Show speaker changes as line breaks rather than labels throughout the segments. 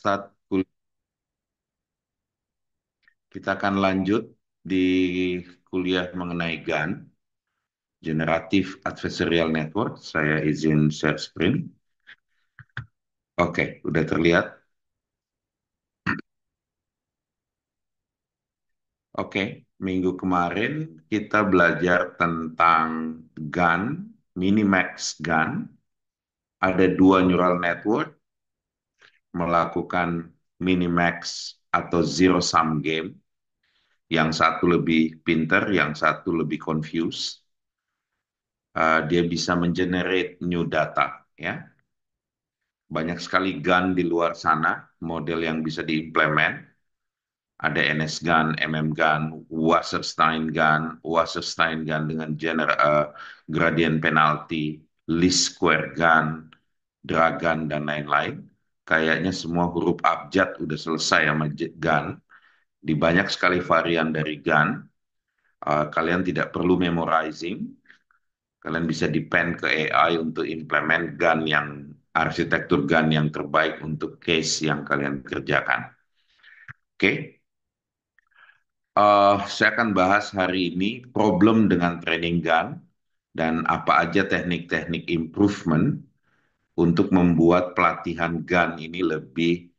start kita akan lanjut di kuliah mengenai GAN, Generative Adversarial Network. Saya izin share screen. Oke, udah terlihat. Oke, minggu kemarin kita belajar tentang GAN, Minimax GAN. Ada dua neural network melakukan minimax atau zero sum game. Yang satu lebih pinter, yang satu lebih confused. Dia bisa mengenerate new data, ya. Banyak sekali GAN di luar sana, model yang bisa diimplement. Ada NS GAN, MM GAN, Wasserstein GAN dengan gradient penalty, least square GAN, Dragan, dan lain-lain. Kayaknya semua huruf abjad udah selesai sama GAN. Di banyak sekali varian dari GAN, kalian tidak perlu memorizing. Kalian bisa depend ke AI untuk implement GAN yang arsitektur GAN yang terbaik untuk case yang kalian kerjakan. Oke, saya akan bahas hari ini problem dengan training GAN dan apa aja teknik-teknik improvement untuk membuat pelatihan GAN ini lebih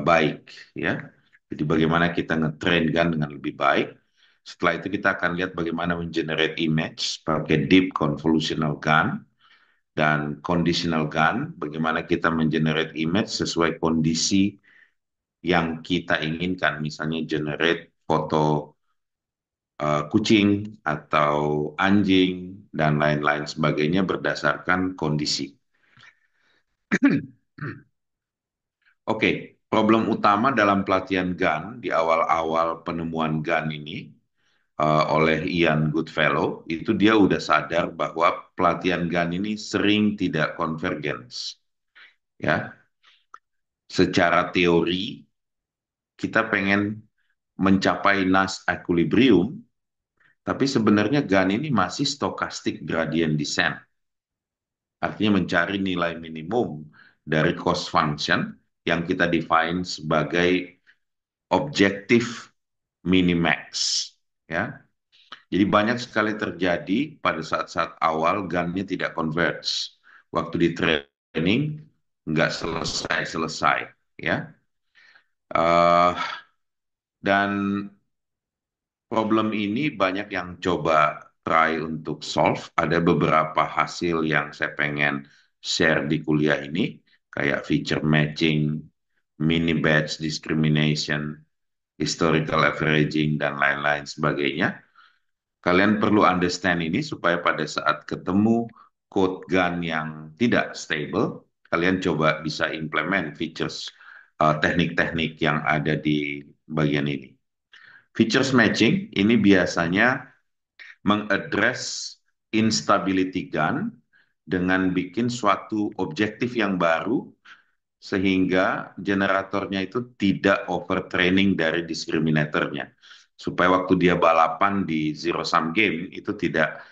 baik, ya. Jadi bagaimana kita nge-train GAN dengan lebih baik. Setelah itu kita akan lihat bagaimana men-generate image pakai deep convolutional GAN. Dan conditional GAN, bagaimana kita mengenerate image sesuai kondisi yang kita inginkan, misalnya generate foto kucing atau anjing dan lain-lain sebagainya berdasarkan kondisi. Oke, problem utama dalam pelatihan GAN di awal-awal penemuan GAN ini oleh Ian Goodfellow, itu dia udah sadar bahwa pelatihan GAN ini sering tidak convergence. Ya, secara teori kita pengen mencapai NAS equilibrium, tapi sebenarnya GAN ini masih stochastic gradient descent. Artinya mencari nilai minimum dari cost function yang kita define sebagai objektif minimax. Ya. Jadi banyak sekali terjadi pada saat-saat awal GAN-nya tidak converge. Waktu di training nggak selesai-selesai. Ya. Uh, dan problem ini banyak yang coba try untuk solve. Ada beberapa hasil yang saya pengen share di kuliah ini, kayak feature matching, mini batch discrimination, historical averaging, dan lain-lain sebagainya. Kalian perlu understand ini supaya pada saat ketemu code GAN yang tidak stable, kalian coba bisa implement features teknik-teknik yang ada di bagian ini. Features matching ini biasanya mengadres instability GAN dengan bikin suatu objektif yang baru sehingga generatornya itu tidak overtraining dari discriminatornya. Supaya waktu dia balapan di zero sum game itu tidak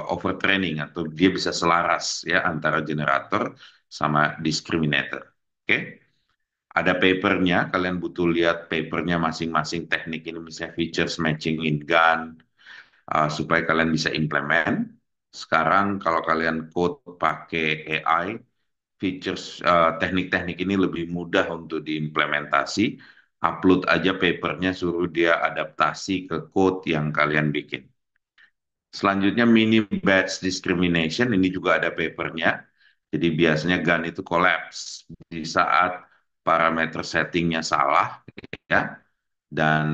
overtraining atau dia bisa selaras ya antara generator sama discriminator. Oke? Ada papernya, kalian butuh lihat papernya masing-masing teknik ini, misalnya features matching in GAN, supaya kalian bisa implement. Sekarang kalau kalian code pakai AI, features teknik-teknik ini lebih mudah untuk diimplementasi. Upload aja papernya, suruh dia adaptasi ke code yang kalian bikin. Selanjutnya mini batch discrimination, ini juga ada papernya. Jadi biasanya GAN itu collapse di saat parameter settingnya salah, ya. Dan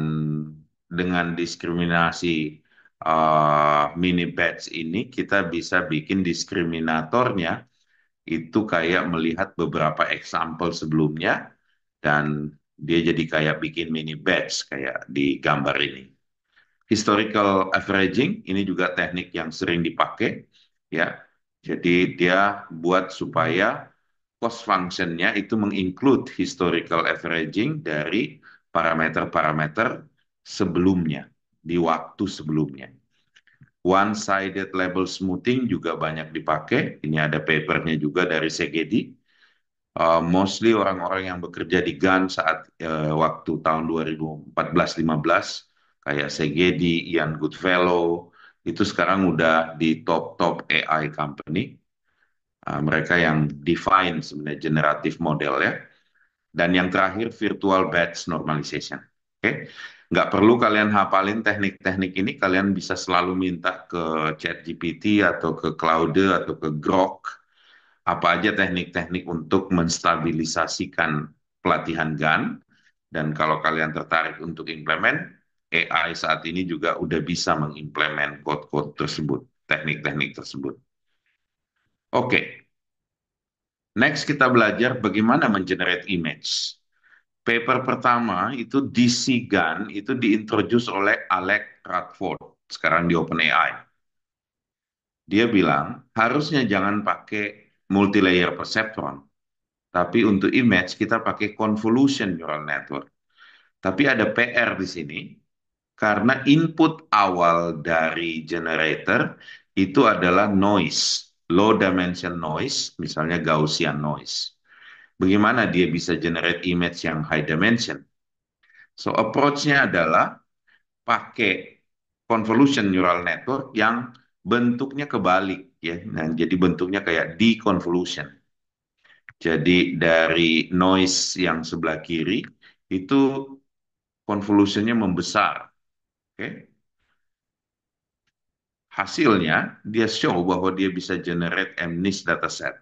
dengan diskriminasi mini batch ini kita bisa bikin diskriminatornya itu kayak melihat beberapa example sebelumnya dan dia jadi kayak bikin mini batch kayak di gambar ini. Historical averaging ini juga teknik yang sering dipakai, ya. Jadi dia buat supaya cost function-nya itu menginclude historical averaging dari parameter-parameter sebelumnya, di waktu sebelumnya. One-sided label smoothing juga banyak dipakai. Ini ada papernya juga dari CGD. Mostly orang-orang yang bekerja di GAN saat waktu tahun 2014-15 kayak Segedi, Ian Goodfellow itu sekarang udah di top-top AI company. Mereka yang define sebenarnya generative model ya. Dan yang terakhir virtual batch normalization. Oke, nggak perlu kalian hafalin teknik-teknik ini, kalian bisa selalu minta ke ChatGPT atau ke Claude atau ke Grok apa aja teknik-teknik untuk menstabilisasikan pelatihan GAN. Dan kalau kalian tertarik untuk implement, AI saat ini juga udah bisa mengimplement code-code tersebut, teknik-teknik tersebut. Oke, next kita belajar bagaimana mengenerate image. Paper pertama itu DC GAN itu diintroduce oleh Alec Radford, sekarang di OpenAI. Dia bilang, harusnya jangan pakai multilayer perceptron, tapi untuk image kita pakai convolution neural network. Tapi ada PR di sini, karena input awal dari generator itu adalah noise, low dimension noise, misalnya Gaussian noise. Bagaimana dia bisa generate image yang high dimension? So approach-nya adalah pakai convolution neural network yang bentuknya kebalik ya. Nah, jadi bentuknya kayak deconvolution. Jadi dari noise yang sebelah kiri itu convolutionnya membesar. Oke. Hasilnya dia show bahwa dia bisa generate MNIST dataset.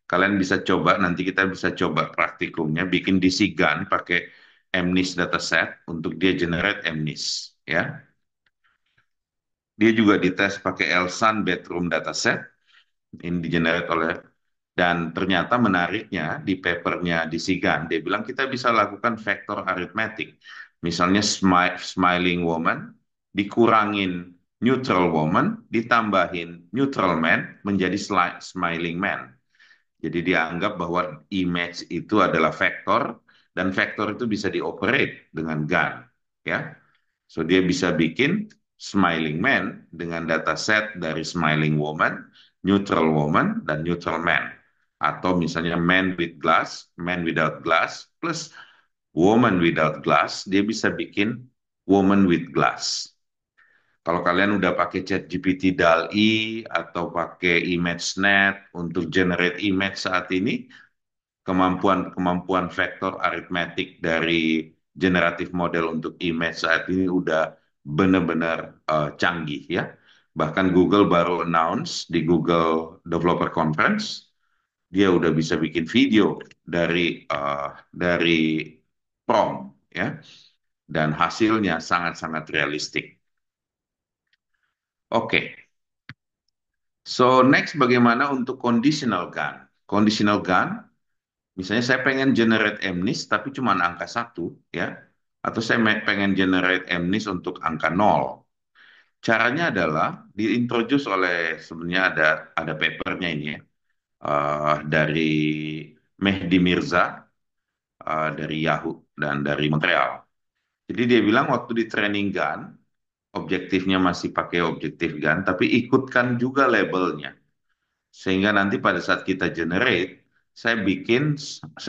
Kalian bisa coba, nanti kita bisa coba praktikumnya, bikin DC GAN pakai MNIST dataset untuk dia generate MNIST. Ya. Dia juga dites pakai Elsan Bedroom Dataset, ini di-generate oleh, dan ternyata menariknya di papernya di Sigan, dia bilang kita bisa lakukan vektor aritmetik. Misalnya smiling woman, dikurangin neutral woman, ditambahin neutral man, menjadi smiling man. Jadi dianggap bahwa image itu adalah vektor, dan vektor itu bisa dioperate dengan GAN. Ya, so dia bisa bikin smiling man dengan dataset dari smiling woman, neutral woman, dan neutral man. Atau misalnya man with glass, man without glass, plus woman without glass, dia bisa bikin woman with glass. Kalau kalian udah pakai ChatGPT DALL-E atau pakai ImageNet untuk generate image saat ini, kemampuan-kemampuan vektor aritmetik dari generatif model untuk image saat ini udah benar-benar canggih ya. Bahkan Google baru announce di Google Developer Conference, dia udah bisa bikin video dari prompt ya, dan hasilnya sangat-sangat realistik. Oke, so next bagaimana untuk conditional GAN? Conditional GAN, misalnya saya pengen generate MNIST tapi cuma angka satu, ya, atau saya pengen generate MNIST untuk angka 0. Caranya adalah diintroduce oleh, sebenarnya ada papernya ini ya, dari Mehdi Mirza, dari Yahoo dan dari Montreal. Jadi dia bilang waktu di training GAN, objektifnya masih pakai objektif GAN, tapi ikutkan juga labelnya. Sehingga nanti pada saat kita generate, saya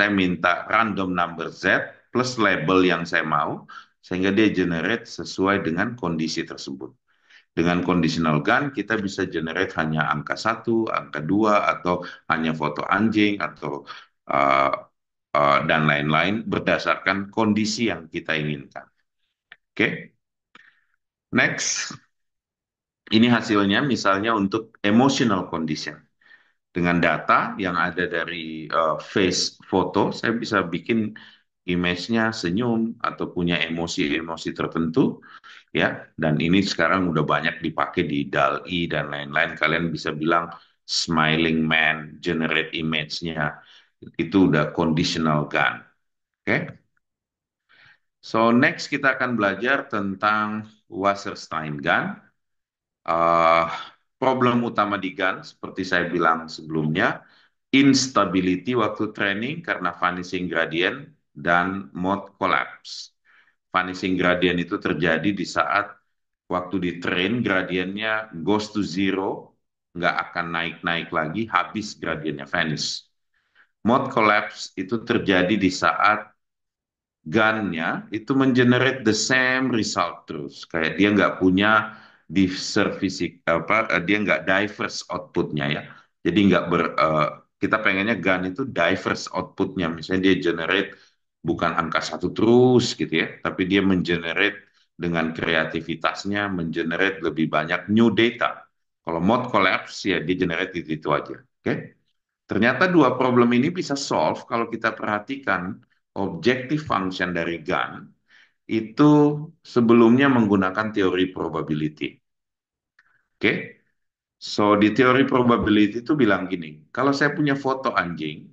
minta random number Z plus label yang saya mau, sehingga dia generate sesuai dengan kondisi tersebut. Dengan conditional GAN, kita bisa generate hanya angka satu, angka dua, atau hanya foto anjing, atau uh, dan lain-lain berdasarkan kondisi yang kita inginkan. Oke, okay? Next. Ini hasilnya misalnya untuk emotional condition. Dengan data yang ada dari face foto, saya bisa bikin image-nya senyum atau punya emosi-emosi tertentu, ya. Dan ini sekarang udah banyak dipakai di DALL-E dan lain-lain. Kalian bisa bilang smiling man, generate image-nya. Itu udah conditional GAN. Oke. Okay? So next kita akan belajar tentang Wasserstein GAN. Uh, Problem utama di GAN, seperti saya bilang sebelumnya, instability waktu training karena vanishing gradient dan mode collapse. Vanishing gradient itu terjadi di saat waktu di train gradiennya goes to zero, nggak akan naik-naik lagi, habis gradiennya vanish. Mode collapse itu terjadi di saat gunnya itu mengenerate the same result terus. Kayak dia nggak punya dia nggak diverse outputnya ya. Jadi nggak kita pengennya gun itu diverse outputnya. Misalnya dia generate bukan angka satu terus gitu ya, tapi dia mengenerate dengan kreativitasnya, mengenerate lebih banyak new data. Kalau mode collapse ya dia generate itu aja. Oke? Ternyata dua problem ini bisa solve kalau kita perhatikan objective function dari GAN itu sebelumnya menggunakan teori probability. Oke? So, di teori probability itu bilang gini, kalau saya punya foto anjing,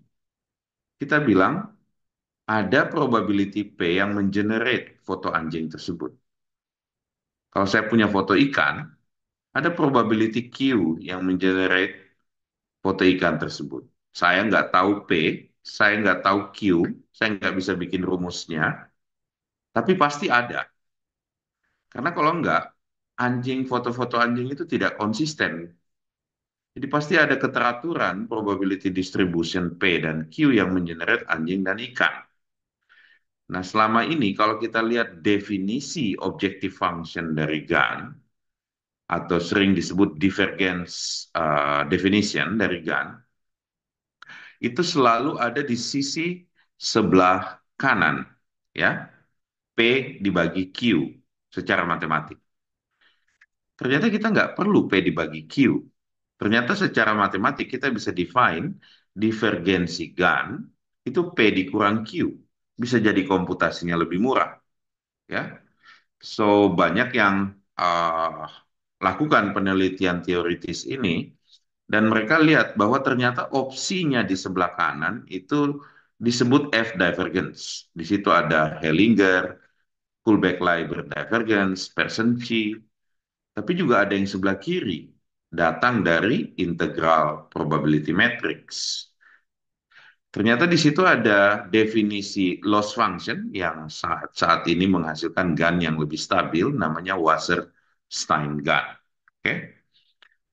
kita bilang ada probability P yang mengenerate foto anjing tersebut. Kalau saya punya foto ikan, ada probability Q yang mengenerate foto ikan tersebut. Saya nggak tahu P, saya nggak tahu Q, saya nggak bisa bikin rumusnya, tapi pasti ada. Karena kalau nggak, foto-foto anjing itu tidak konsisten. Jadi pasti ada keteraturan probability distribution P dan Q yang mengenerate anjing dan ikan. Nah, selama ini kalau kita lihat definisi objective function dari GAN, atau sering disebut divergence definition dari GAN, itu selalu ada di sisi sebelah kanan, ya, P dibagi Q secara matematik. Ternyata kita nggak perlu P dibagi Q. Ternyata secara matematik kita bisa define divergensi GAN itu P dikurang Q. Bisa jadi komputasinya lebih murah, ya. So banyak yang lakukan penelitian teoritis ini dan mereka lihat bahwa ternyata opsinya di sebelah kanan itu disebut F divergence. Di situ ada Hellinger, Kullback-Leibler divergence, Pearson-Chi, tapi juga ada yang sebelah kiri, datang dari integral probability matrix. Ternyata di situ ada definisi loss function yang saat ini menghasilkan GAN yang lebih stabil, namanya Wasserstein GAN. Oke?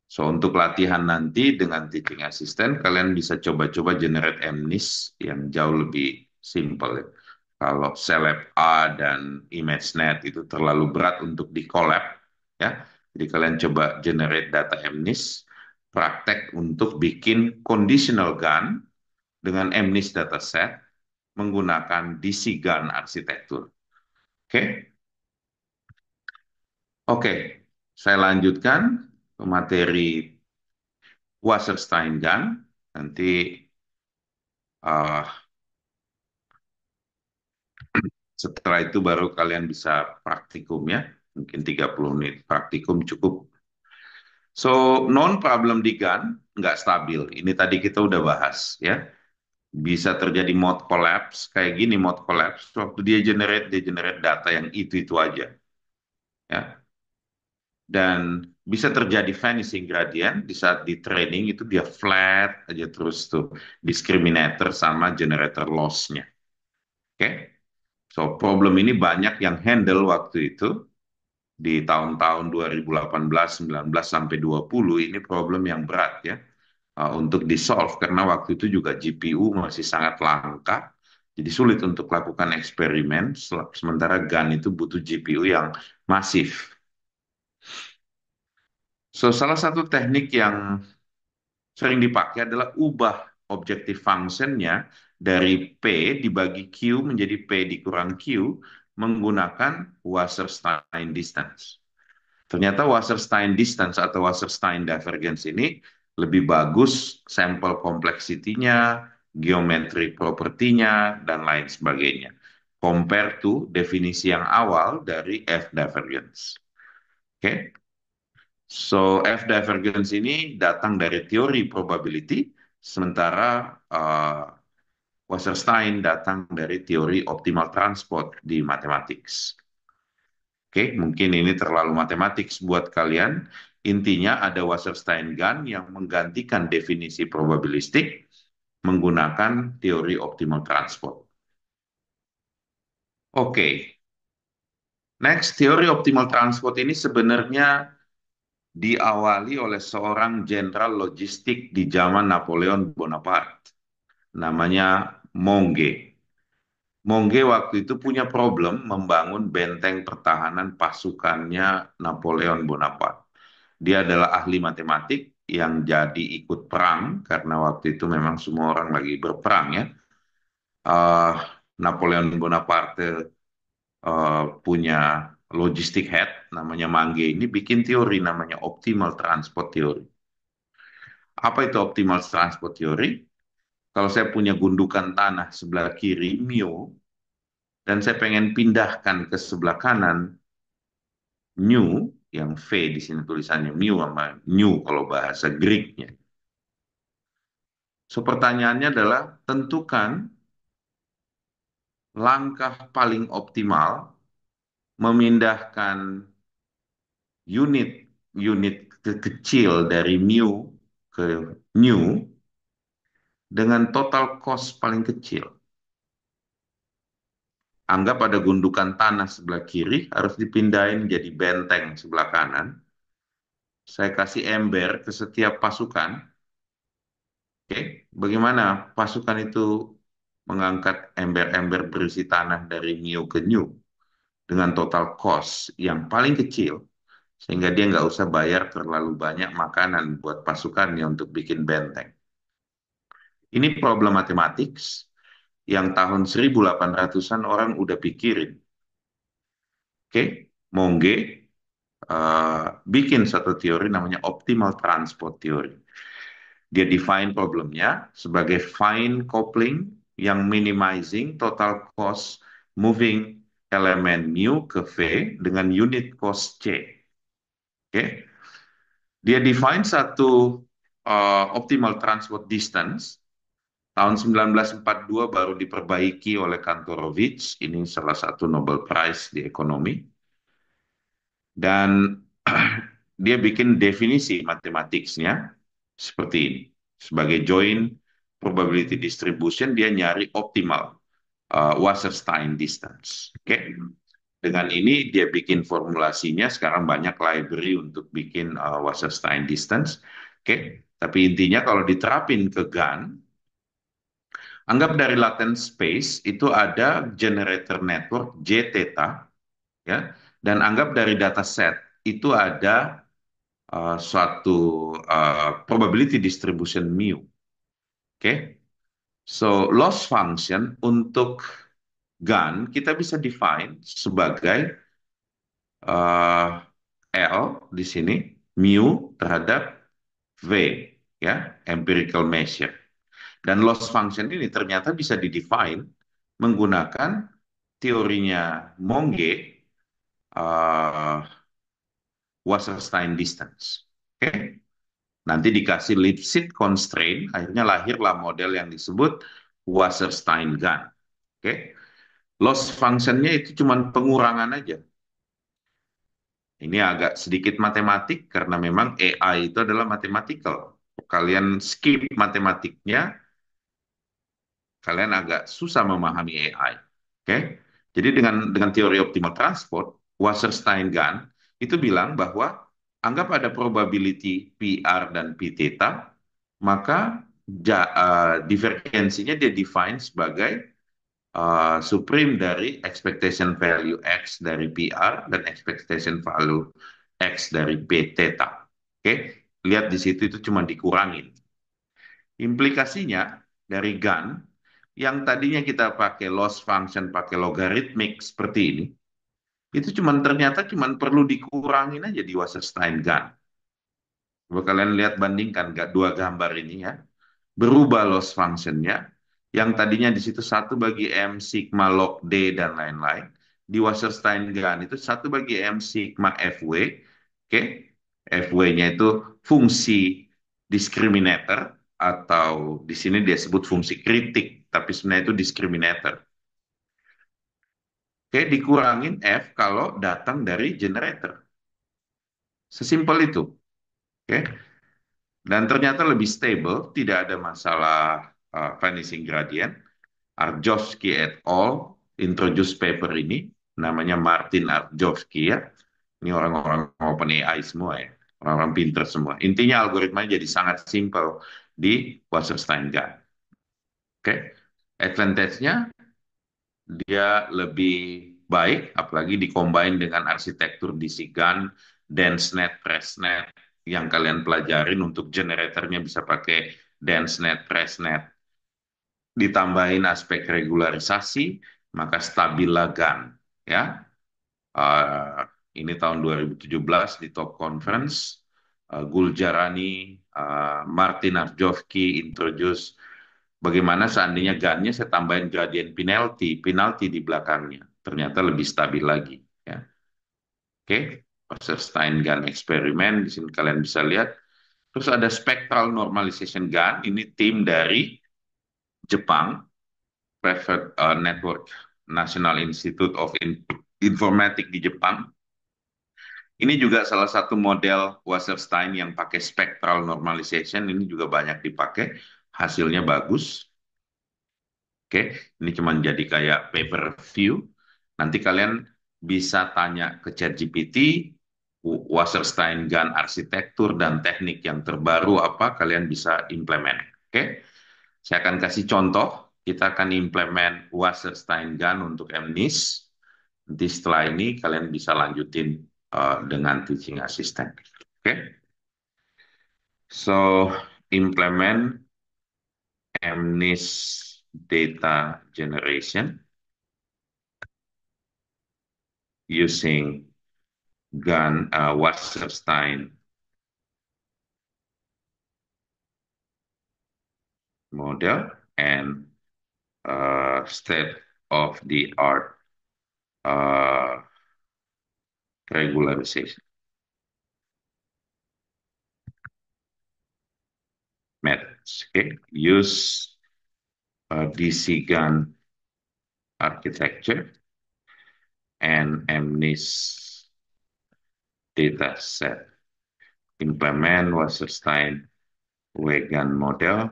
So, untuk latihan nanti dengan teaching assistant, kalian bisa coba-coba generate MNIST yang jauh lebih simple ya. Kalau Celeb A dan ImageNet itu terlalu berat untuk di collab, ya. Jadi kalian coba generate data MNIST, praktek untuk bikin conditional GAN dengan MNIST dataset menggunakan DC GAN arsitektur. Oke? Oke, saya lanjutkan ke materi Wasserstein GAN. Nanti uh, setelah itu baru kalian bisa praktikum ya. Mungkin 30 menit praktikum cukup. So, non-problem di GAN nggak stabil. Ini tadi kita udah bahas ya. Bisa terjadi mode collapse, kayak gini mode collapse. Waktu dia generate data yang itu aja. Ya. Dan bisa terjadi vanishing gradient di saat di training itu dia flat aja terus tuh discriminator sama generator loss-nya. Oke? Okay? So, problem ini banyak yang handle waktu itu di tahun-tahun 2018, 19 sampai 20 ini problem yang berat ya untuk di-solve karena waktu itu juga GPU masih sangat langka. Jadi sulit untuk lakukan eksperimen sementara GAN itu butuh GPU yang masif. So, salah satu teknik yang sering dipakai adalah ubah objective function-nya dari P dibagi Q menjadi P dikurang Q menggunakan Wasserstein distance. Ternyata Wasserstein distance atau Wasserstein divergence ini lebih bagus sampel kompleksitinya, geometri propertinya, dan lain sebagainya. Compare to definisi yang awal dari F divergence. Oke? Okay? So, F divergence ini datang dari teori probability, sementara Wasserstein datang dari teori optimal transport di mathematics. Oke, mungkin ini terlalu matematik buat kalian. Intinya ada Wasserstein GAN yang menggantikan definisi probabilistik menggunakan teori optimal transport. Oke, next teori optimal transport ini sebenarnya diawali oleh seorang jenderal logistik di zaman Napoleon Bonaparte. namanya Mongge. Mongge waktu itu punya problem membangun benteng pertahanan pasukannya Napoleon Bonaparte. Dia adalah ahli matematik yang jadi ikut perang karena waktu itu memang semua orang lagi berperang ya. Eh, Napoleon Bonaparte punya logistik head namanya Mangge ini bikin teori namanya optimal transport theory. Apa itu optimal transport theory? Kalau saya punya gundukan tanah sebelah kiri mu dan saya pengen pindahkan ke sebelah kanan new yang V di sini tulisannya mu sama new kalau bahasa Greeknya. So pertanyaannya adalah tentukan langkah paling optimal memindahkan unit unit kecil dari mu ke new dengan total cost paling kecil. Anggap ada gundukan tanah sebelah kiri harus dipindahin jadi benteng sebelah kanan. Saya kasih ember ke setiap pasukan. Oke, bagaimana pasukan itu mengangkat ember-ember berisi tanah dari new ke new dengan total cost yang paling kecil sehingga dia nggak usah bayar terlalu banyak makanan buat pasukannya untuk bikin benteng. Ini problem matematik yang tahun 1800-an orang udah pikirin. Oke, Monge bikin satu teori namanya optimal transport theory. Dia define problemnya sebagai fine coupling yang minimizing total cost moving elemen mu ke V dengan unit cost C. Oke, dia define satu optimal transport distance tahun 1942 baru diperbaiki oleh Kantorowicz. Ini salah satu Nobel Prize di ekonomi. Dan dia bikin definisi matematiknya seperti ini. Sebagai joint probability distribution, dia nyari optimal Wasserstein distance. Oke, okay? Dengan ini dia bikin formulasinya. Sekarang banyak library untuk bikin Wasserstein distance. Oke, okay? Tapi intinya kalau diterapin ke GAN, anggap dari latent space itu ada generator network J theta, ya, dan anggap dari dataset itu ada suatu probability distribution mu. Oke, okay? So loss function untuk GAN kita bisa define sebagai uh, L di sini mu terhadap V, ya, empirical measure. Dan loss function ini ternyata bisa didefine menggunakan teorinya Monge, uh, Wasserstein distance. Oke, okay? Nanti dikasih Lipschitz constraint, akhirnya lahirlah model yang disebut Wasserstein gun. Oke, okay? Loss functionnya itu cuma pengurangan aja. Ini agak sedikit matematik karena memang AI itu adalah mathematical. Kalian skip matematiknya, kalian agak susah memahami AI. Oke, jadi dengan teori optimal transport, Wasserstein gun itu bilang bahwa anggap ada probability PR dan P theta, maka divergensinya dia define sebagai supreme dari expectation value X dari PR dan expectation value X dari P theta. Oke, lihat di situ itu cuma dikurangin. Implikasinya dari GAN yang tadinya kita pakai loss function, pakai logaritmik seperti ini, itu cuma ternyata cuma perlu dikurangin aja di Wasserstein GAN. Coba kalian lihat bandingkan nggak dua gambar ini ya. Berubah loss functionnya, yang tadinya di situ satu bagi M sigma log D dan lain-lain. Di Wasserstein GAN itu satu bagi M sigma FW. Oke, FW-nya itu fungsi discriminator atau di sini dia sebut fungsi kritik, tapi sebenarnya itu discriminator. Oke, dikurangin F kalau datang dari generator. Sesimpel itu. Oke, dan ternyata lebih stable, tidak ada masalah vanishing gradient. Arjovsky et al. Introduce paper ini, namanya Martin Arjovsky ya. Ini orang-orang open AI semua ya, orang-orang pinter semua. Intinya algoritmanya jadi sangat simple di Wasserstein GAN. Oke, advantage-nya dia lebih baik, apalagi dikombin dengan arsitektur DC gun, DenseNet, PresNet yang kalian pelajarin untuk generatornya bisa pakai DenseNet, PresNet. Ditambahin aspek regularisasi, maka stabil gun. Ya, Uh, ini tahun 2017 di Top Conference, Guljarani, Martin Arjovki introduce bagaimana seandainya gunnya saya tambahin gradient penalty, penalty di belakangnya, ternyata lebih stabil lagi. Ya. Oke, Wasserstein gun eksperimen di sini kalian bisa lihat. Terus ada spectral normalization gun, ini tim dari Jepang, Private Network National Institute of Informatics di Jepang. Ini juga salah satu model Wasserstein yang pakai spectral normalization. Ini juga banyak dipakai. Hasilnya bagus. Oke, ini cuma jadi kayak paper review. Nanti kalian bisa tanya ke ChatGPT, Wasserstein Gun arsitektur dan teknik yang terbaru apa, kalian bisa implement. Oke, saya akan kasih contoh. Kita akan implement Wasserstein Gun untuk MNIST. Nanti setelah ini kalian bisa lanjutin dengan teaching assistant. Okay, so implement MNIST data generation using GAN Wasserstein model and state of the art uh, regularization methods. Okay, use DC GAN architecture and MNIST data set. Implement Wasserstein Wagon model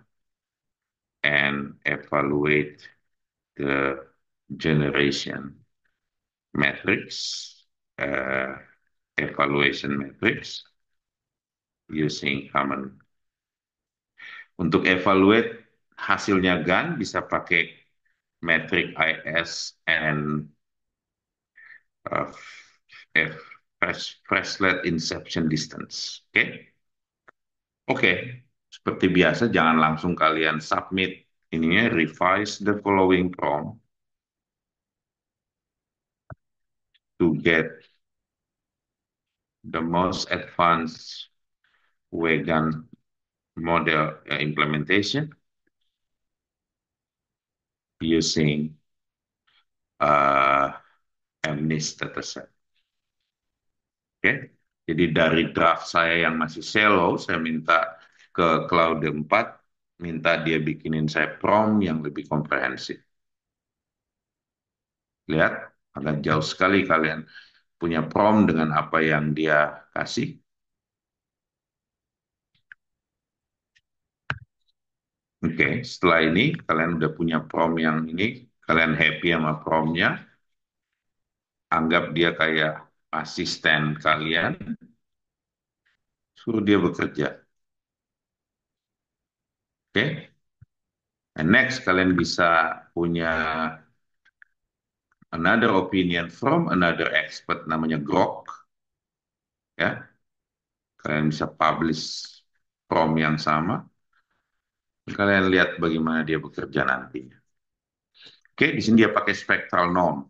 and evaluate the generation matrix, uh, evaluation matrix using common. Untuk evaluate hasilnya GAN bisa pakai metric IS and uh, F, Freslet inception distance. Oke, okay? Oke. Okay. Seperti biasa, jangan langsung kalian submit ininya, revise the following prompt to get the most advanced vegan model implementation using uh, MNIST dataset. Oke, okay? Jadi dari draft saya yang masih shallow, saya minta ke Cloud 4, minta dia bikinin saya prompt yang lebih komprehensif. Lihat, agak jauh sekali kalian punya prompt dengan apa yang dia kasih. Oke, setelah ini kalian udah punya prompt yang ini, kalian happy sama prompt-nya, anggap dia kayak asisten kalian, suruh dia bekerja. Oke, and next kalian bisa punya another opinion from another expert namanya Grok, ya. Kalian bisa publish prompt yang sama, kalian lihat bagaimana dia bekerja nantinya. Oke, di sini dia pakai spectral norm.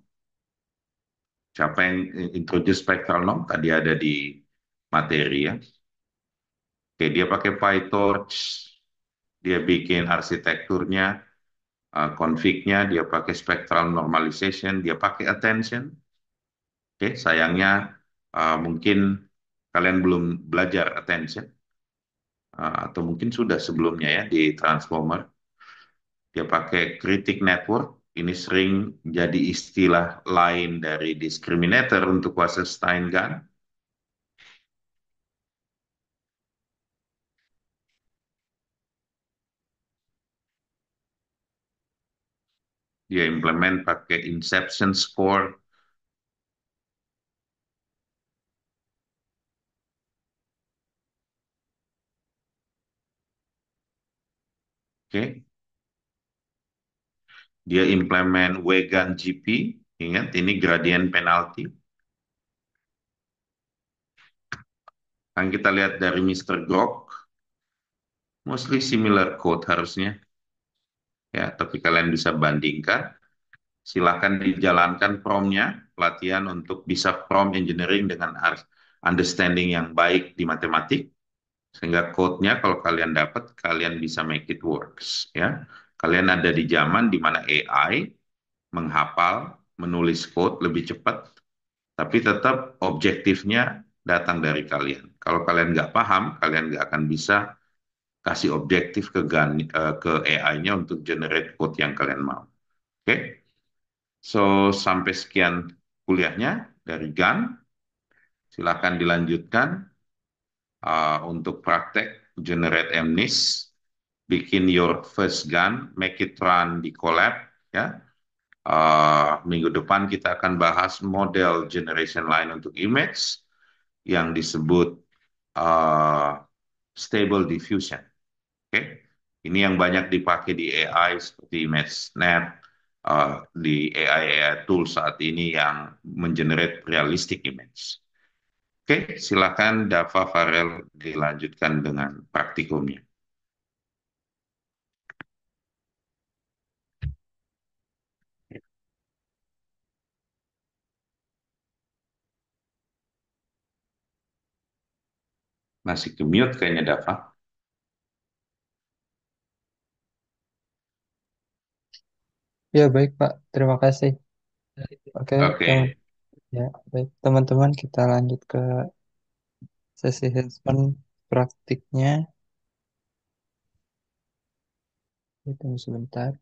Siapa yang introduce spectral norm? Tadi ada di materi ya. Oke, dia pakai PyTorch, dia bikin arsitekturnya, config-nya, dia pakai spectral normalization, dia pakai attention. Oke, sayangnya mungkin kalian belum belajar attention, atau mungkin sudah sebelumnya ya di Transformer. Dia pakai critic network, ini sering jadi istilah lain dari discriminator untuk Wasserstein-Gunn. Dia implement pakai inception score. Oke, Dia implement Wagon GP, ingat ini gradient penalty. Kan kita lihat dari Mr. Grok, mostly similar code harusnya. Ya, tapi kalian bisa bandingkan. Silakan dijalankan promnya, pelatihan untuk bisa prompt engineering dengan understanding yang baik di matematik. Sehingga code-nya kalau kalian dapat, kalian bisa make it works. Ya, kalian ada di zaman di mana AI menghafal, menulis code lebih cepat, tapi tetap objektifnya datang dari kalian. Kalau kalian nggak paham, kalian nggak akan bisa kasih objektif ke AI-nya untuk generate code yang kalian mau. Oke, so sampai sekian kuliahnya dari GAN. Silakan dilanjutkan untuk praktek generate MNIST, bikin your first GAN, make it run di collab ya. Minggu depan kita akan bahas model generation line untuk image yang disebut uh, stable diffusion. Oke, ini yang banyak dipakai di AI seperti ImageNet, di AI tool saat ini yang mengenerate realistic image. Oke, silakan Dava Farel dilanjutkan dengan praktikumnya. Masih ke mute kayaknya Dava.
Ya, baik, Pak. Terima kasih. Oke, teman.
Oke,
Ya, baik. Teman-teman, kita lanjut ke sesi hands-on praktiknya. Tunggu sebentar.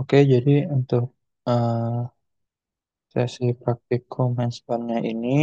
Oke, jadi untuk eh, sesi praktikum hands-on-nya ini,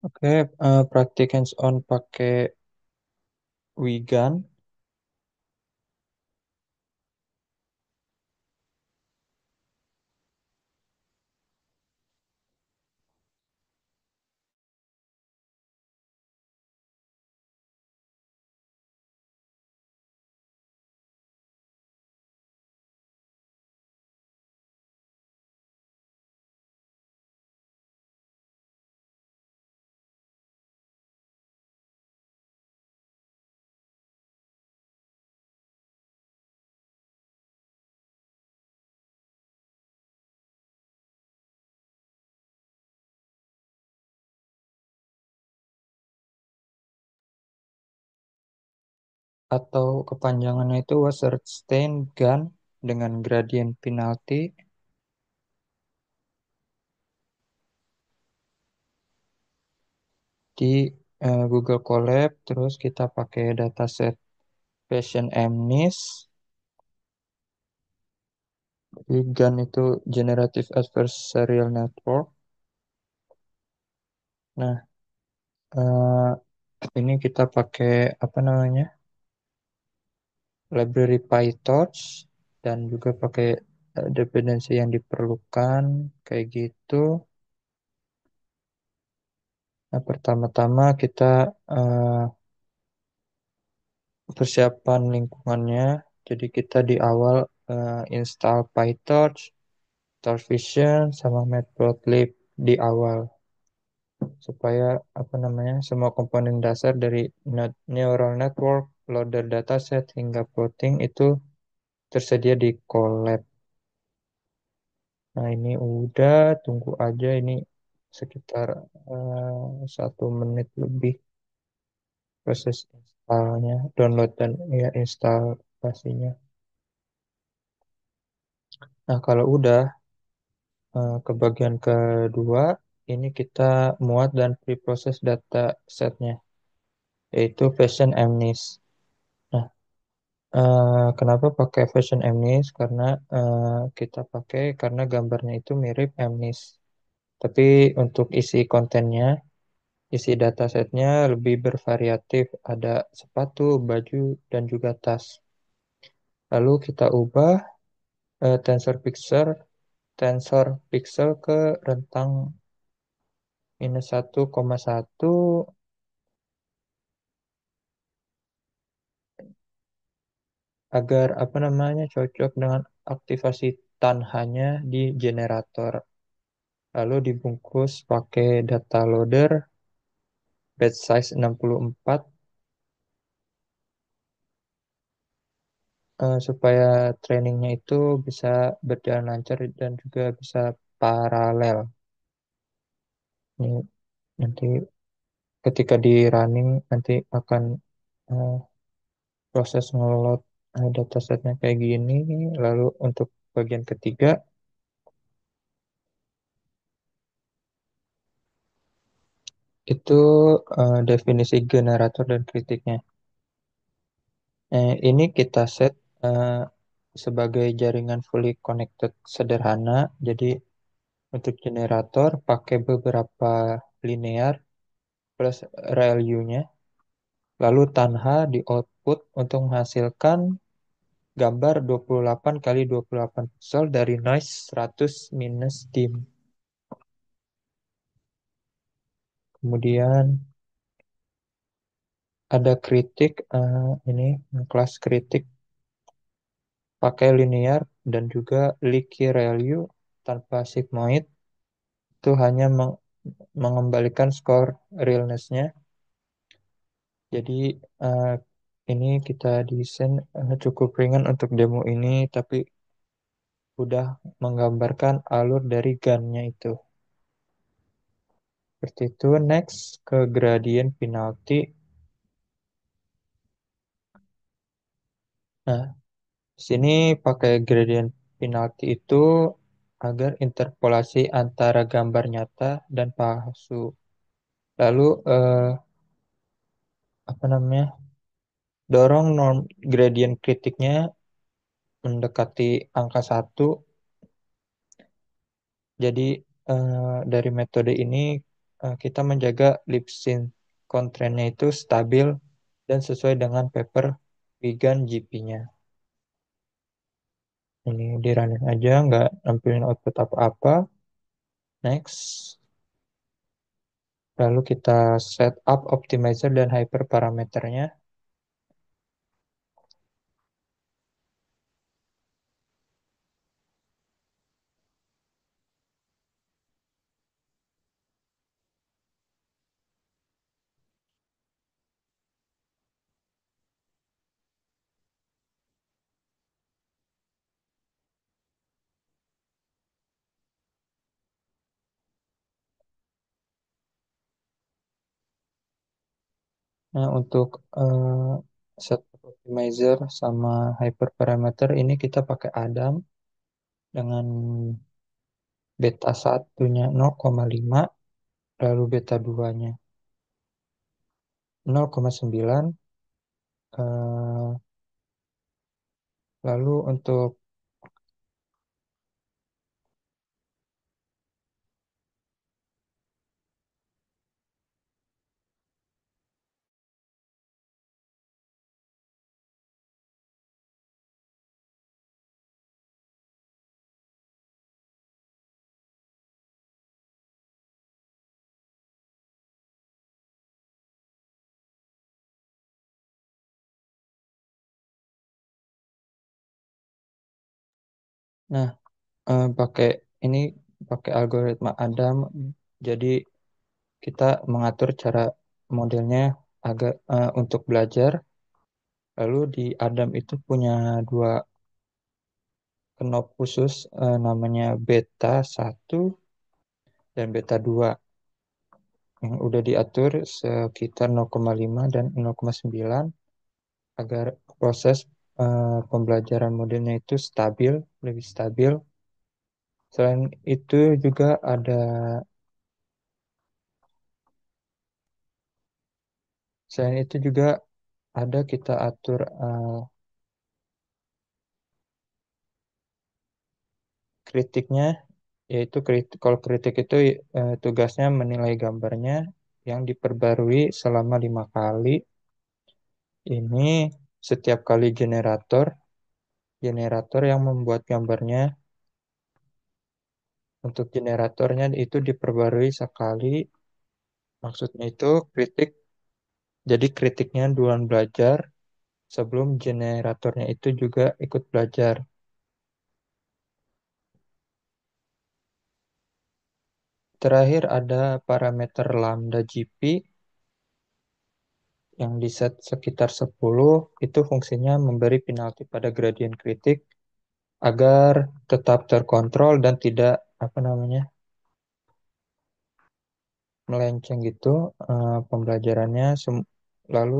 oke, praktik hands-on pakai Wigan. Atau kepanjangannya itu Wasserstein Gun dengan gradient penalty di Google Colab. Terus kita pakai dataset Fashion MNIST. Jadi GAN itu Generative Adversarial Network. Nah, ini kita pakai apa namanya, library PyTorch, dan juga pakai dependensi yang diperlukan kayak gitu. Nah, pertama-tama kita eh, persiapan lingkungannya. Jadi kita di awal install PyTorch, Starvision, sama Matplotlib di awal supaya apa namanya, semua komponen dasar dari neural network, loader dataset hingga plotting itu tersedia di Colab. Nah ini udah, tunggu aja ini sekitar 1 menit lebih proses installnya, download dan ya instalasinya. Nah kalau udah ke bagian kedua, ini kita muat dan preproses data setnya, yaitu Fashion MNIST. Nah, kenapa pakai Fashion MNIST? Karena kita pakai karena gambarnya itu mirip MNIST. Tapi untuk isi kontennya, isi datasetnya lebih bervariatif. Ada sepatu, baju, dan juga tas. Lalu kita ubah tensor pixel ke rentang -1,1 agar apa namanya cocok dengan aktivasi tanhanya di generator. Lalu dibungkus pakai data loader batch size 64 supaya trainingnya itu bisa berjalan lancar dan juga bisa paralel. Ini nanti ketika di running nanti akan eh, proses ngeload datasetnya kayak gini. Lalu untuk bagian ketiga itu definisi generator dan kritiknya. Ini kita set eh, sebagai jaringan fully connected sederhana. Jadi untuk generator pakai beberapa linear plus ReLU-nya. Lalu tanha di output untuk menghasilkan gambar 28 kali 28 pixel dari noise 100 minus dim. Kemudian ada kritik, ini kelas kritik pakai linear dan juga leaky ReLU tanpa sigmoid itu hanya mengembalikan skor realness-nya. Jadi eh, ini kita desain cukup ringan untuk demo ini, tapi udah menggambarkan alur dari gunnya itu. Seperti itu. Next ke gradient penalty. Nah, sini pakai gradient penalty itu agar interpolasi antara gambar nyata dan palsu. Lalu apa namanya? Dorong norm gradient kritiknya mendekati angka satu. Jadi dari metode ini kita menjaga lip sync constraint-nya itu stabil dan sesuai dengan paper Wigan GP-nya. Ini di running aja, nggak nampilin output apa-apa. Next. Lalu kita set up optimizer dan hyperparameternya. Nah, untuk set up optimizer sama hyperparameter ini kita pakai Adam dengan beta satunya 0,5, lalu beta 2-nya 0,9. eh, Lalu untuk nah pakai ini pakai algoritma Adam. Jadi kita mengatur cara modelnya agak untuk belajar. Lalu di Adam itu punya dua knob khusus namanya beta satu dan beta 2 yang udah diatur sekitar 0,5 dan 0,9 agar proses pembelajaran modelnya itu stabil, lebih stabil. Selain itu juga ada selain itu juga ada kita atur kritiknya, yaitu kalau kritik itu tugasnya menilai gambarnya yang diperbarui selama 5 kali. Ini setiap kali generator yang membuat gambarnya untuk generatornya itu diperbarui sekali. Maksudnya itu jadi kritiknya duluan belajar sebelum generatornya itu juga ikut belajar. Terakhir ada parameter lambda GP yang di set sekitar 10, itu fungsinya memberi penalti pada gradient kritik agar tetap terkontrol dan tidak apa namanya melenceng gitu pembelajarannya. Lalu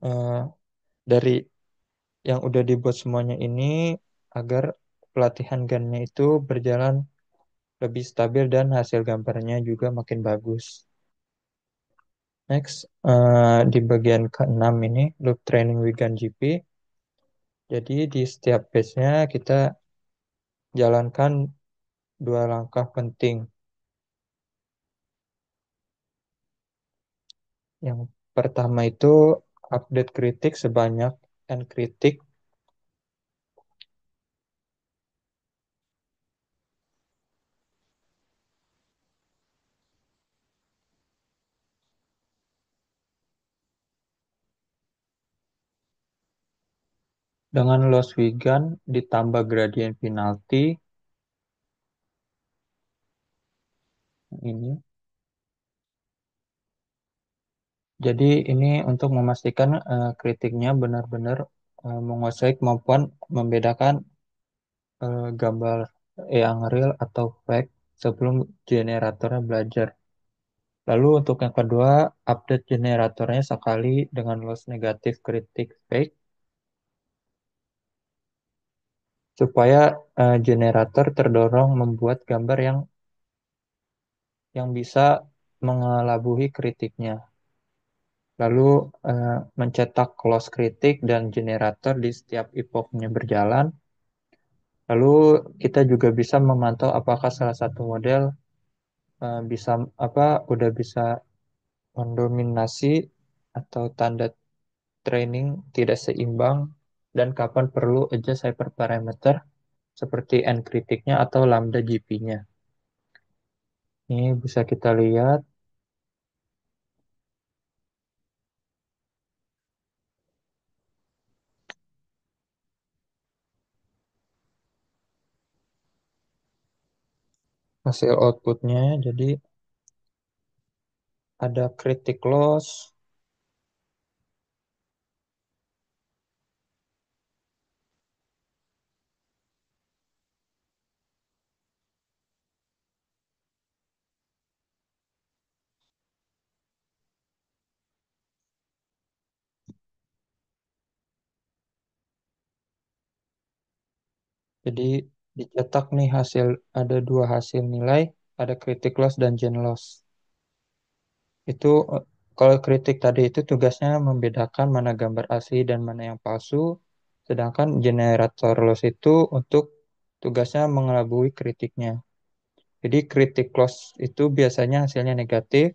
eh, dari yang udah dibuat semuanya ini agar pelatihan GAN-nya itu berjalan lebih stabil dan hasil gambarnya juga makin bagus. Next, di bagian ke-6 ini, loop training with GAN GP. Jadi di setiap batch-nya kita jalankan dua langkah penting. Yang pertama itu update kritik sebanyak N kritik dengan loss Wigan ditambah gradient penalty ini. Jadi ini untuk memastikan kritiknya benar-benar menguasai kemampuan membedakan gambar yang real atau fake sebelum generatornya belajar. Lalu untuk yang kedua, update generatornya sekali dengan loss negatif kritik fake supaya generator terdorong membuat gambar yang bisa mengelabui kritiknya. Lalu mencetak close kritik dan generator di setiap epochnya berjalan. Lalu kita juga bisa memantau apakah salah satu model bisa udah bisa mendominasi atau tanda training tidak seimbang dan kapan perlu adjust hyperparameter seperti N kritiknya atau lambda GP-nya. Ini bisa kita lihat hasil outputnya. Jadi ada kritik loss, jadi dicetak nih ada dua hasil nilai, ada kritik loss dan gen loss. Itu kalau kritik tadi itu tugasnya membedakan mana gambar asli dan mana yang palsu, sedangkan generator loss itu untuk tugasnya mengelabui kritiknya. Jadi kritik loss itu biasanya hasilnya negatif.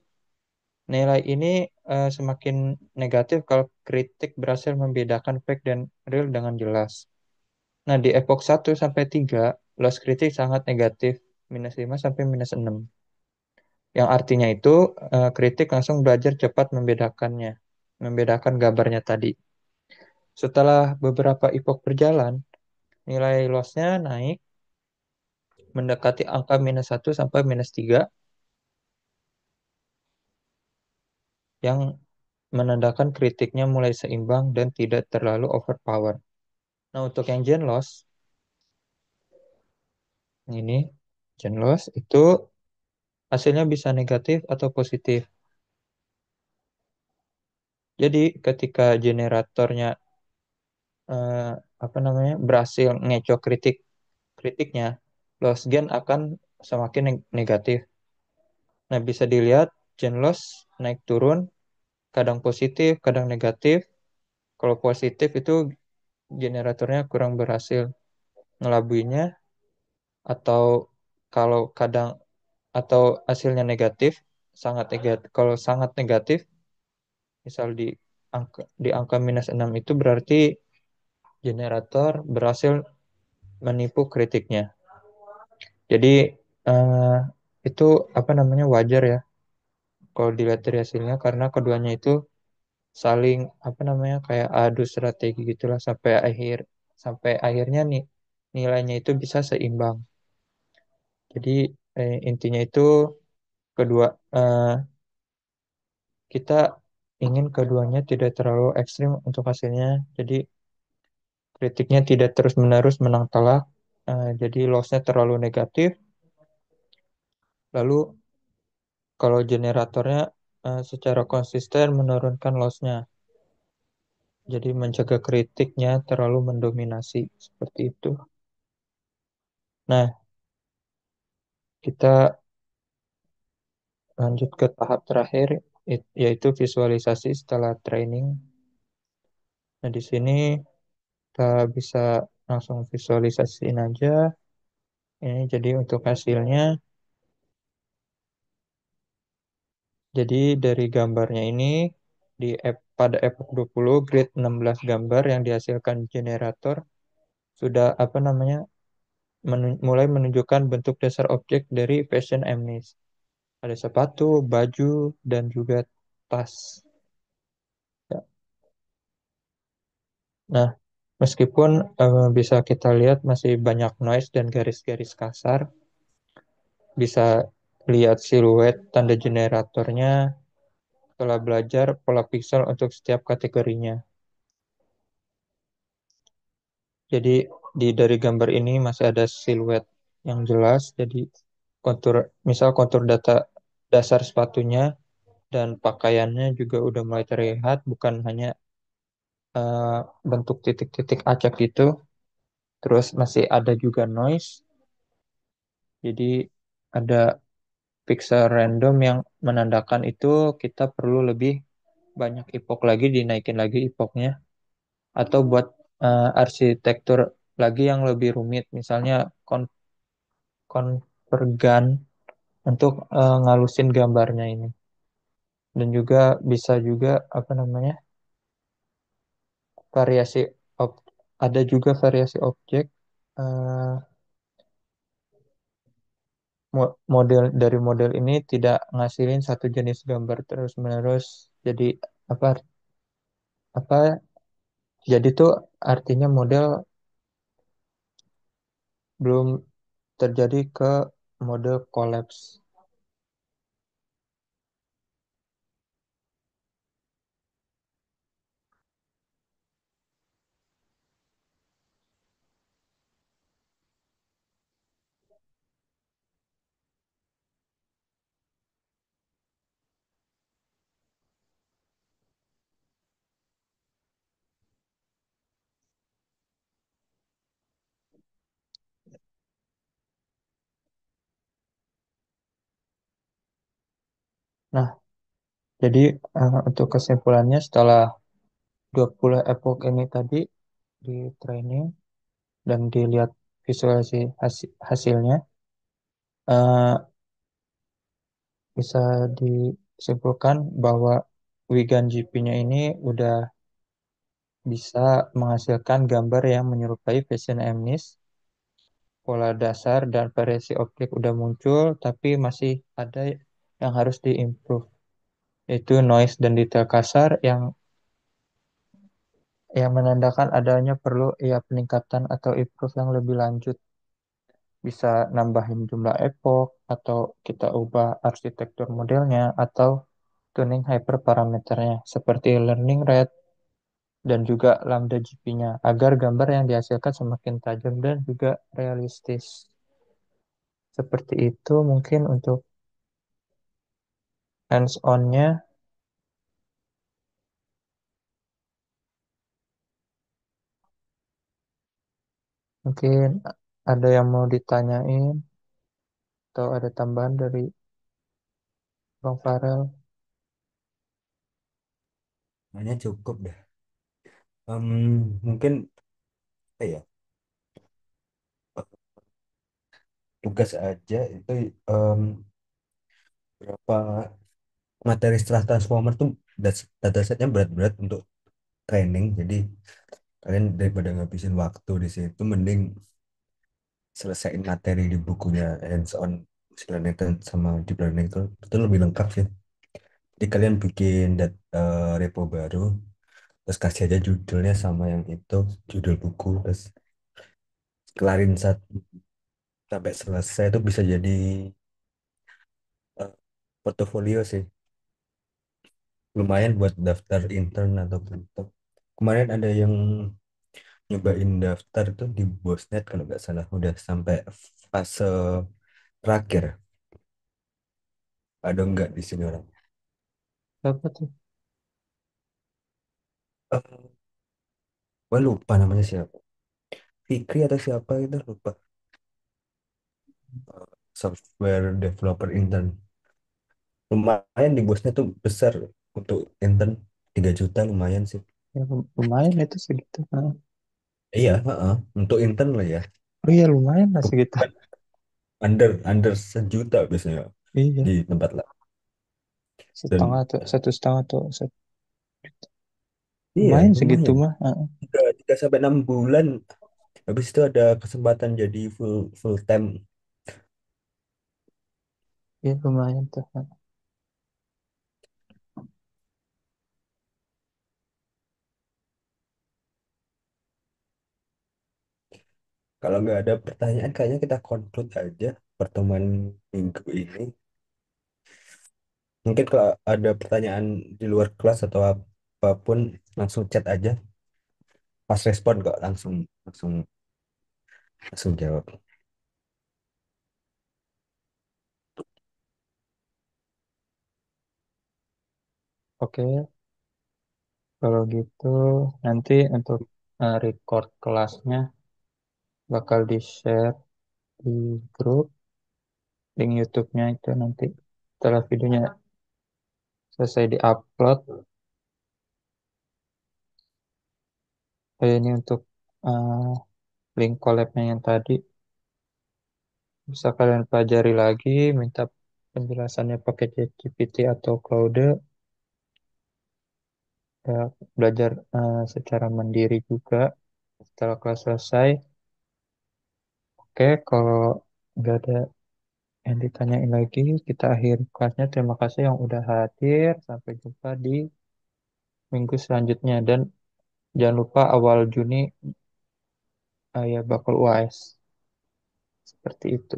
Nilai ini semakin negatif kalau kritik berhasil membedakan fake dan real dengan jelas. Nah, di epoch 1 sampai 3 loss kritik sangat negatif, -5 sampai -6. Yang artinya itu kritik langsung belajar cepat membedakan gambarnya tadi. Setelah beberapa epoch berjalan, nilai loss-nya naik mendekati angka -1 sampai -3 yang menandakan kritiknya mulai seimbang dan tidak terlalu overpower. Nah, untuk yang gen loss, ini gen loss itu hasilnya bisa negatif atau positif. Jadi ketika generatornya eh, berhasil ngeco kritiknya, loss gain akan semakin negatif. Nah, bisa dilihat gen loss naik turun, kadang positif, kadang negatif. Kalau positif itu generatornya kurang berhasil ngelabuinya, atau kalau kadang atau hasilnya negatif, sangat negatif. Kalau sangat negatif, misal di angka -6 itu berarti generator berhasil menipu kritiknya. Jadi eh, itu wajar ya kalau dilihat dari hasilnya karena keduanya itu saling kayak adu strategi gitulah sampai akhirnya nih nilainya itu bisa seimbang. Jadi intinya itu kedua eh, kita ingin keduanya tidak terlalu ekstrim untuk hasilnya. Jadi kritiknya tidak terus-menerus menang telak. Jadi loss-nya terlalu negatif. Lalu kalau generatornya secara konsisten menurunkan loss-nya. Jadi mencegah kritiknya terlalu mendominasi seperti itu. Nah, kita lanjut ke tahap terakhir, yaitu visualisasi setelah training. Nah, di sini kita bisa langsung visualisasiin aja. Ini jadi untuk hasilnya. Jadi dari gambarnya ini pada epoch 20 grid 16 gambar yang dihasilkan generator sudah apa namanya mulai menunjukkan bentuk dasar objek dari fashion Mnis. Ada sepatu, baju, dan juga tas. Ya. Nah, meskipun bisa kita lihat masih banyak noise dan garis-garis kasar, bisa lihat siluet tanda generatornya setelah belajar pola pixel untuk setiap kategorinya. Jadi dari gambar ini masih ada siluet yang jelas. Jadi misal kontur data dasar sepatunya dan pakaiannya juga udah mulai terlihat, bukan hanya eh, bentuk titik-titik acak gitu. Terus masih ada juga noise. Jadi ada pixel random yang menandakan itu kita perlu lebih banyak epoch lagi, dinaikin lagi epochnya. Atau buat arsitektur lagi yang lebih rumit, misalnya convergan untuk ngalusin gambarnya ini. Dan juga bisa juga apa namanya variasi ada juga variasi objek eh, model dari model ini tidak ngasilin satu jenis gambar terus menerus. Jadi apa apa jadi tuh artinya model belum terjadi ke model collapse. Nah, jadi untuk kesimpulannya setelah 20 epoch ini tadi di training dan dilihat visualisasi hasilnya, eh, bisa disimpulkan bahwa Wigan GP-nya ini udah bisa menghasilkan gambar yang menyerupai fashion Mnis. Pola dasar dan variasi objek udah muncul, tapi masih ada yang harus diimprove, yaitu noise dan detail kasar yang menandakan adanya perlu ya peningkatan atau improve yang lebih lanjut. Bisa nambahin jumlah epoch, atau kita ubah arsitektur modelnya, atau tuning hyperparameternya seperti learning rate dan juga lambda GP-nya agar gambar yang dihasilkan semakin tajam dan juga realistis. Seperti itu mungkin untuk hands-on-nya. Mungkin ada yang mau ditanyain atau ada tambahan dari Bang Farel.
Hanya cukup dah. Mungkin ya tugas aja itu em, berapa materi setelah transformer tuh datasetnya berat-berat untuk training. Jadi kalian daripada ngabisin waktu di situ mending selesaiin materi di bukunya hands on machine learning sama deep learning itu lebih lengkap sih. Jadi kalian bikin repo baru terus kasih aja judulnya sama yang itu judul buku terus kelarin satu sampai selesai itu bisa jadi eh, portofolio sih lumayan buat daftar intern atau untuk kemarin ada yang nyobain daftar tuh di Bosnet kalau nggak salah udah sampai fase terakhir ada nggak di sini orang
Apa tuh?
eh gua lupa namanya siapa Fikri atau siapa gitu lupa software developer intern. Lumayan di bosnya tuh besar untuk intern, 3 juta lumayan sih.
Ya, lumayan itu segitu. Nah,
Iya, heeh. Untuk intern lah ya.
oh iya lumayan lah segitu.
Kebanyakan under sejuta biasanya
Iya,
di tempat lah.
setengah
Dan
tuh, 1,5 tuh.
iya
Lumayan segitu
lumayan.
mah. Heeh.
3 sampai 6 bulan. Habis itu ada kesempatan jadi full full time.
Iya lumayan tuh.
Kalau nggak ada pertanyaan, kayaknya kita conclude aja pertemuan minggu ini. Mungkin kalau ada pertanyaan di luar kelas atau apapun, langsung chat aja. Pas respon kok langsung langsung langsung jawab.
Oke, kalau gitu nanti untuk record kelasnya bakal di-share di grup, link YouTube-nya itu nanti setelah videonya selesai di-upload. Ini untuk eh, link collab-nya yang tadi bisa kalian pelajari lagi, minta penjelasannya pakai ChatGPT atau Claude, ya, belajar secara mandiri juga setelah kelas selesai. Oke, kalau nggak ada yang ditanyain lagi, kita akhiri kelasnya. Terima kasih yang udah hadir. Sampai jumpa di minggu selanjutnya. Dan jangan lupa awal Juni ya bakal UAS. Seperti itu.